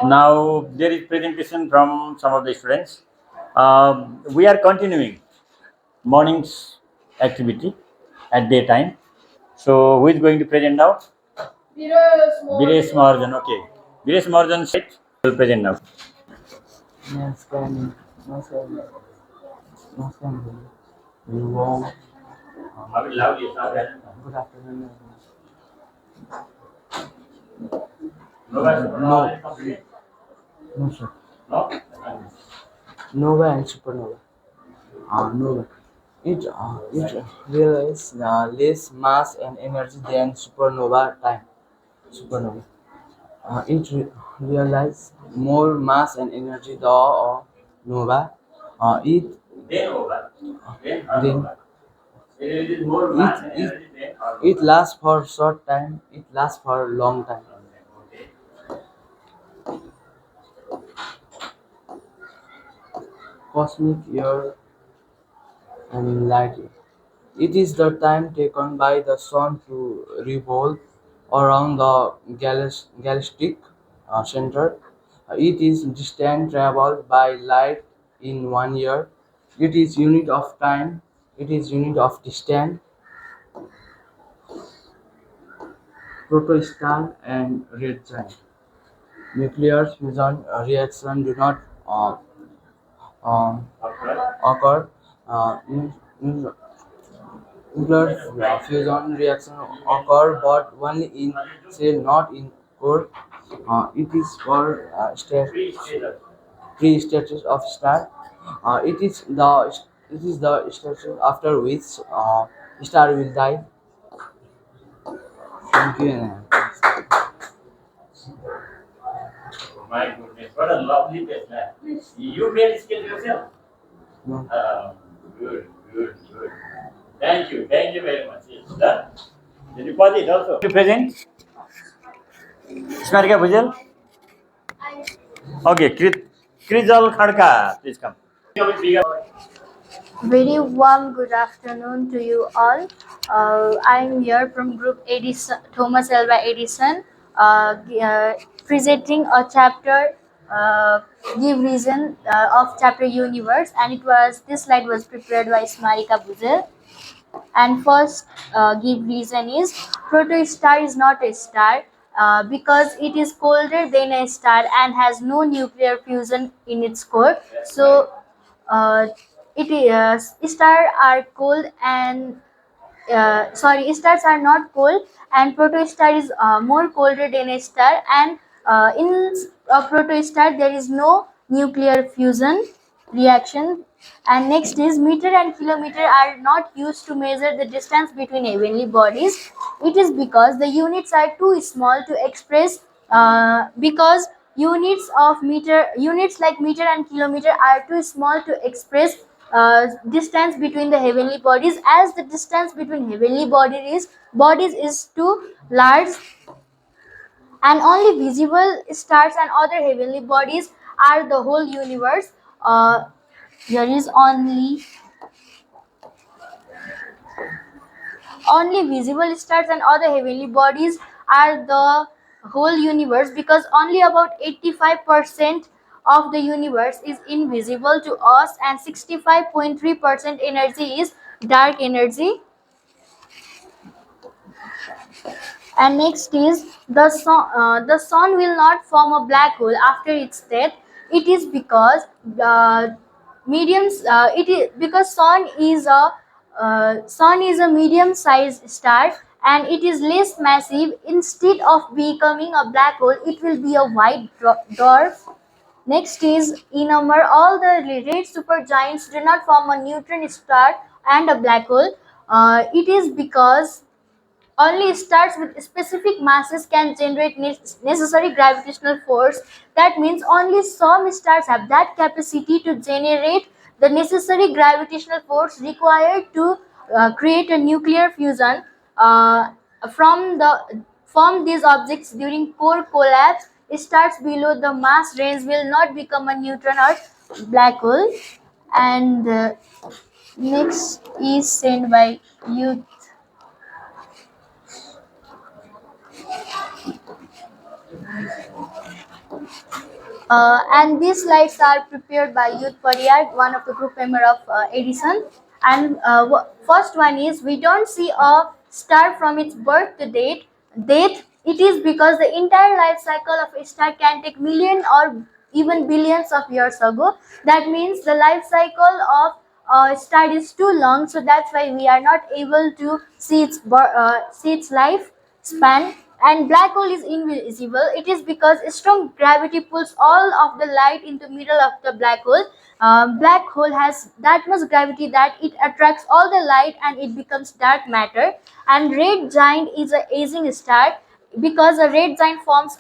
Now there is presentation from some of the students. We are continuing morning's activity at daytime. So who is going to present now? Biresh Maharjan. Okay. Biresh Maharjan will present now. Namaskar. You warm. Good afternoon. No, no, sir. Nova and supernova. Nova. It realizes less mass and energy than supernova time. Supernova. It realizes more mass and energy than nova. It then it lasts for short time. It lasts for a long time. Cosmic year and light. It is the time taken by the sun to revolve around the galactic center. It is distance traveled by light in 1 year. It is unit of time. It is unit of distance. Protostar and red giant. Nuclear fusion reaction do not uh, occur. In nuclear fusion reaction occur but only in cell, not in core. It is for pre-status of star. It is the status after which star will die. Thank you. My goodness, what a lovely place, man. You made skill yourself. No. Good. Thank you very much. Yes, done. The deposit also. To present, Smarika Bhujal. Okay, Krizal Khadka, please come. Very warm good afternoon to you all. I am here from Group Edison, Thomas Alva Edison, presenting a chapter, give reason of chapter universe, and this slide was prepared by Smarika Bhuzel. And first, give reason is protostar is not a star. Because it is colder than a star and has no nuclear fusion in its core, so uh, stars are cold and stars are not cold, and protostar is more colder than a star, and in a protostar there is no nuclear fusion reaction. And next is meter and kilometer are not used to measure the distance between heavenly bodies. It is because the units are too small to express, because units like meter and kilometer are too small to express distance between the heavenly bodies, as the distance between heavenly bodies is too large, and only visible stars and other heavenly bodies are the whole universe. There is only visible stars and other heavenly bodies are the whole universe, because only about 85% of the universe is invisible to us, and 65.3% energy is dark energy. And next is the sun will not form a black hole after its death. It is because mediums it is because sun is a medium sized star, and it is less massive. Instead of becoming a black hole, it will be a white dwarf. Next is enumber all the red supergiants do not form a neutron star and a black hole. It is because only stars with specific masses can generate necessary gravitational force. That means only some stars have that capacity to generate the necessary gravitational force required to create a nuclear fusion. From the from these objects during core collapse, stars below the mass range will not become a neutron or black hole. And next is sent by youth. And these lights are prepared by Youth Pariyar, one of the group member of Edison. And first one is, we don't see a star from its birth to death. It is because the entire life cycle of a star can take million or even billions of years ago. That means the life cycle of a star is too long, so that's why we are not able to see its life span. And black hole is invisible. It is because strong gravity pulls all of the light into middle of the black hole. Black hole has that much gravity that it attracts all the light and it becomes dark matter. And red giant is a aging star because a red giant forms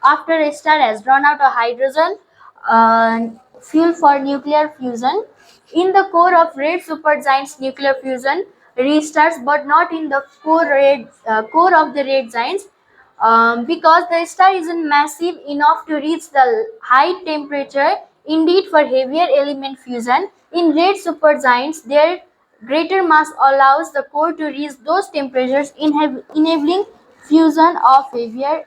after a star has run out of hydrogen, uh, fuel for nuclear fusion. In the core of red supergiants, nuclear fusion restarts, but not in the core of the red giants, because the star isn't massive enough to reach the high temperature indeed for heavier element fusion. In red supergiants, their greater mass allows the core to reach those temperatures, enabling fusion of heavier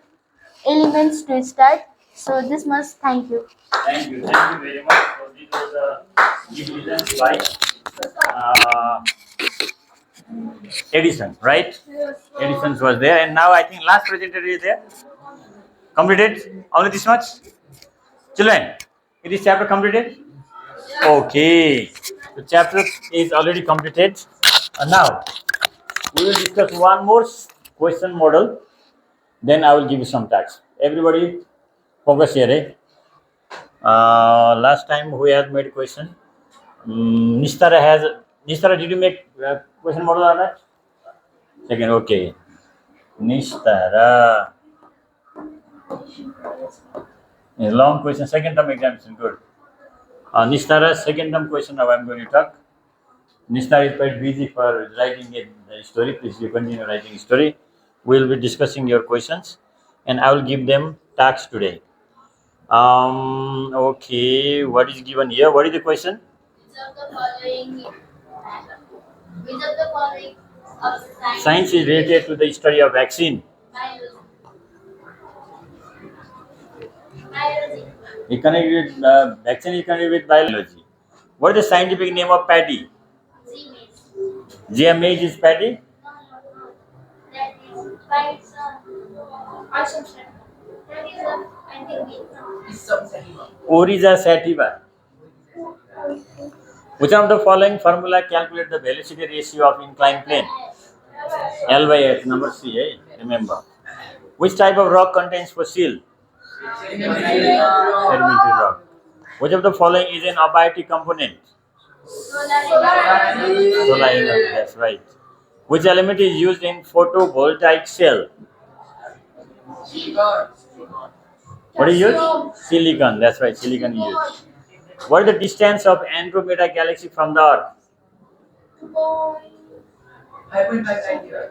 elements to start. So this must thank you. Thank you very much. So this was a reasons by uh, Edison, right? Edison was there, and now I think last presenter is there. Completed? Only this much? Children, it is chapter completed? Okay. The chapter is already completed. Now, we will discuss one more question model. Then I will give you some tags. Everybody, focus here. Eh? Last time we had made question. Nistara, did you make question model or not? Second, okay. Nistara. A long question, second term examination, good. Nistara, second term question now I am going to talk. Nistara is quite busy for writing a story. Please you continue writing a story. We will be discussing your questions and I will give them tasks today. Okay, what is given here? What is the question? Which of the following of science is related to the study of vaccine? Biology. It connected with vaccine is connected with biology. What is the scientific name of paddy? GMH is paddy? No. That is by assumption. That is I think Oriza sativa. Which of the following formula calculate the velocity ratio of inclined plane? L by H, number C, eh? Remember. Which type of rock contains fossil? Sedimentary rock. Which of the following is an abiotic component? Solar energy, that's right. Which element is used in photovoltaic cell? What is used? Silicon, that's right, silicon is used. What is the distance of Andromeda galaxy from the Earth? 5.5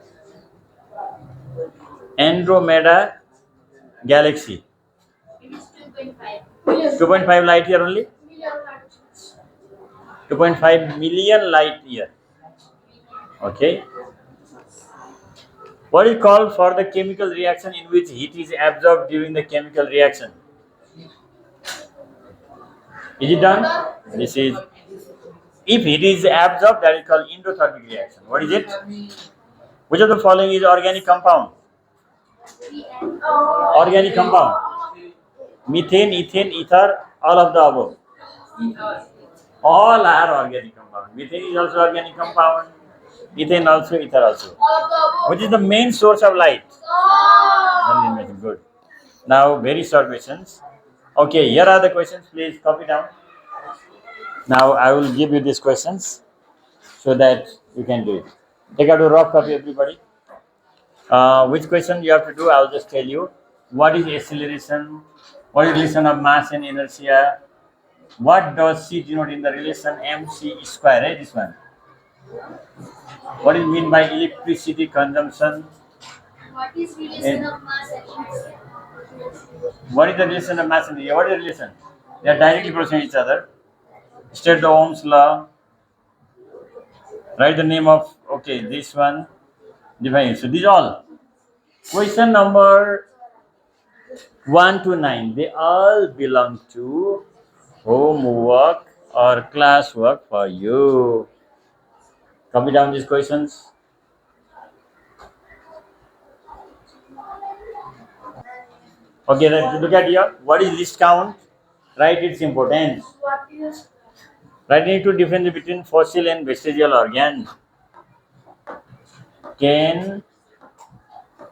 Andromeda galaxy. It is 2.5. 2.5 light year only? 2.5 million light year. Okay. What is called for the chemical reaction in which heat is absorbed during the chemical reaction? Is it done? This is, if heat is absorbed, that is called endothermic reaction. What is it? Which of the following is organic compound? Organic compound. Methane, ethane, ether, all of the above. All are organic compound. Methane is also organic compound. Ethane also, ether also. Which is the main source of light? Good. Now, very short questions. Okay, here are the questions. Please copy down. Now, I will give you these questions so that you can do it. Take out a rough copy, everybody. Which question you have to do, I'll just tell you. What is acceleration? What is relation of mass and inertia? What does C denote in the relation mc square? Right, this one. What is mean by electricity consumption? What is relation of mass and inertia? What is the relation of mass and inertia? What is the relation? They are directly proportional each other. State the Ohm's law. Write the name of, okay, this one. Define it. So these all. Question number 1 to 9, they all belong to homework or classwork for you. Copy down these questions. Okay, look at here. What is list count? Write its importance. Write need to difference between fossil and vestigial organ. 10,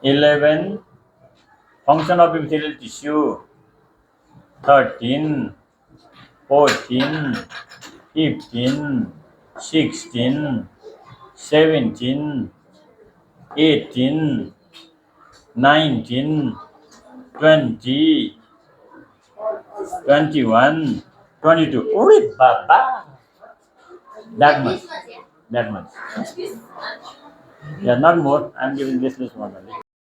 11, function of epithelial tissue. 13, 14, 15, 16, 17, 18, 19, 20, 21, 22. Oh, Baba! That much. That much. Yeah, not more. I'm giving this much only.